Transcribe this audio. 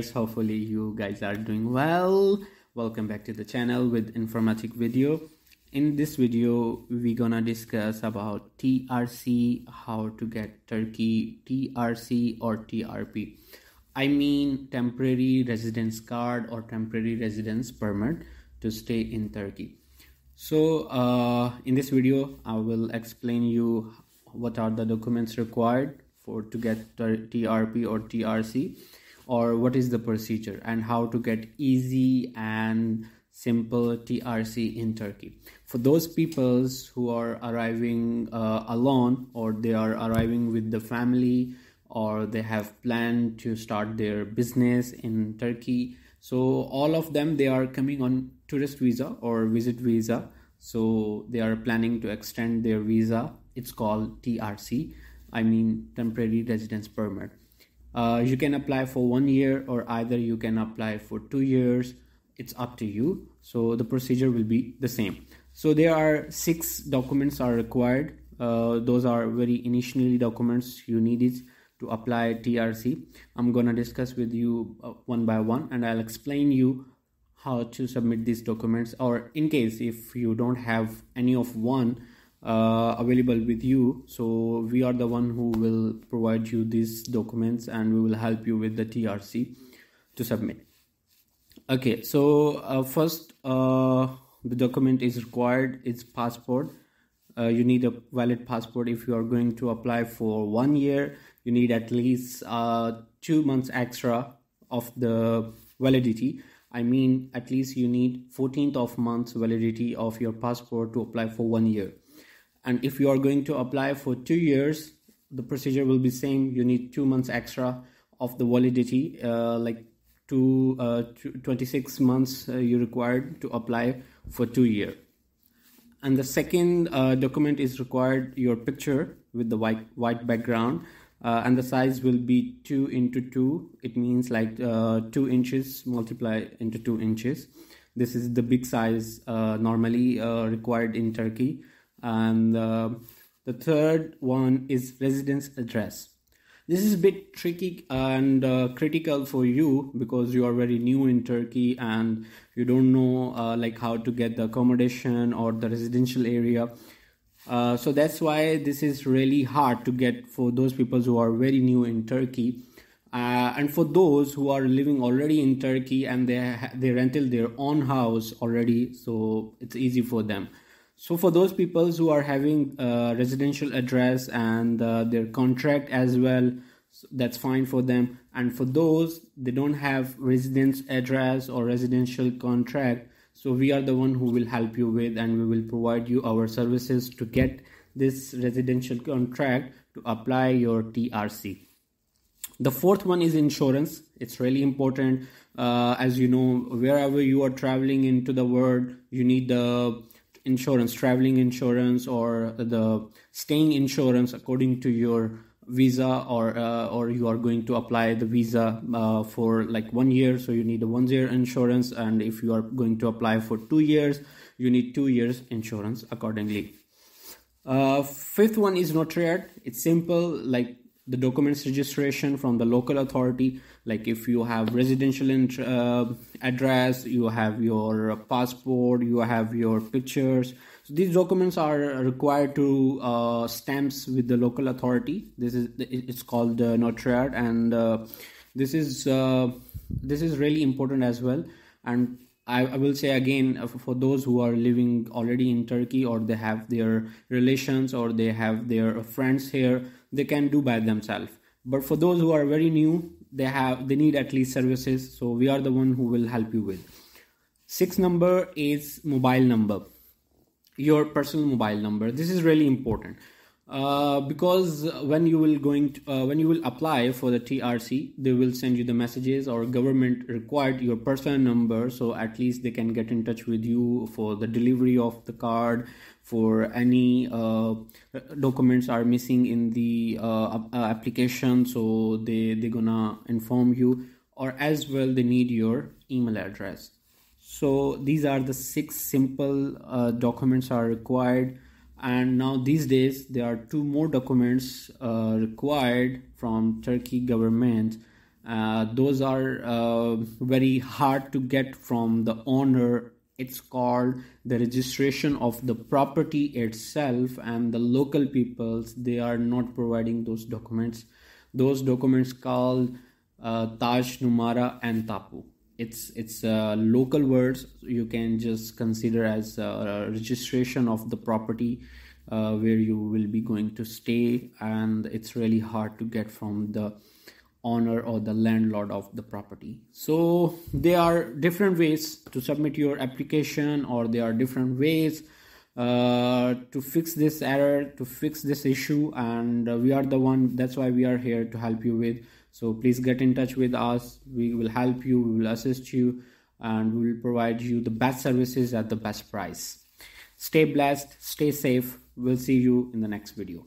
guys, hopefully you guys are doing well. Welcome back to the channel with informatic video. In this video we're gonna discuss about TRC, how to get Turkey TRC or TRP. I mean temporary residence card or temporary residence permit to stay in Turkey. So in this video I will explain you what are the documents required to get TRP or TRC, or what is the procedure and how to get easy and simple TRC in Turkey. For those peoples who are arriving alone, or they are arriving with the family, or they have planned to start their business in Turkey, so all of them, they are coming on tourist visa or visit visa. So they are planning to extend their visa. It's called TRC, I mean temporary residence permit. You can apply for 1 year, or either you can apply for 2 years. It's up to you. So the procedure will be the same. So there are 6 documents are required. Those are very initially documents you needed to apply TRC. I'm gonna discuss with you one by one, and I'll explain you how to submit these documents, or in case if you don't have any of one available with you, so we are the one who will provide you these documents and we will help you with the TRC to submit. Okay, so first the document is required. It's passport. You need a valid passport. If you are going to apply for 1 year, you need at least 2 months extra of the validity. I mean, at least you need 14th of month's validity of your passport to apply for 1 year. And if you are going to apply for 2 years, the procedure will be same. You need 2 months extra of the validity, like 26 months you required to apply for 2 years. And the second document is required your picture with the white background, and the size will be 2 into 2. It means like 2 inches multiplied into 2 inches. This is the big size normally required in Turkey. And the third one is residence address. This is a bit tricky and critical for you because you are very new in Turkey and you don't know like how to get the accommodation or the residential area. So that's why this is really hard to get for those people who are very new in Turkey. And for those who are living already in Turkey and they rented their own house already, so it's easy for them. So for those people who are having residential address and their contract as well, that's fine for them. And for those they don't have residence address or residential contract, so we are the one who will help you with, and we will provide you our services to get this residential contract to apply your TRC. The fourth one is insurance. It's really important. As you know, wherever you are traveling into the world, you need the insurance, traveling insurance, or the staying insurance according to your visa, or you are going to apply the visa for like 1 year, so you need a 1 year insurance, and if you are going to apply for 2 years, you need 2 years insurance accordingly. Fifth one is notariat. It's simple, like the documents registration from the local authority. Like if you have residential address, you have your passport, you have your pictures. So these documents are required to stamps with the local authority. It's called notariat, and this is really important as well. And I will say again, for those who are living already in Turkey, or they have their relations or they have their friends here, they can do by themselves. But for those who are very new, they need at least services, so we are the one who will help you with. 6th number is mobile number, your personal mobile number. This is really important because when you will apply for the TRC, they will send you the messages, or government required your personal number, so at least they can get in touch with you for the delivery of the card, for any documents are missing in the application, so they're gonna inform you, or as well they need your email address. So these are the 6 simple documents are required. And now these days there are 2 more documents required from Turkey government, Those are very hard to get from the owner. It's called the registration of the property itself, and the local peoples, they are not providing those documents. Those documents called Taj, Numara and Tapu. It's local words. You can just consider as a registration of the property where you will be going to stay, and it's really hard to get from the owner or the landlord of the property. So there are different ways to submit your application, or there are different ways to fix this error, to fix this issue, and we are the one, that's why we are here to help you with. So please get in touch with us. We will help you, we will assist you, and we will provide you the best services at the best price. Stay blessed, stay safe. We'll see you in the next video.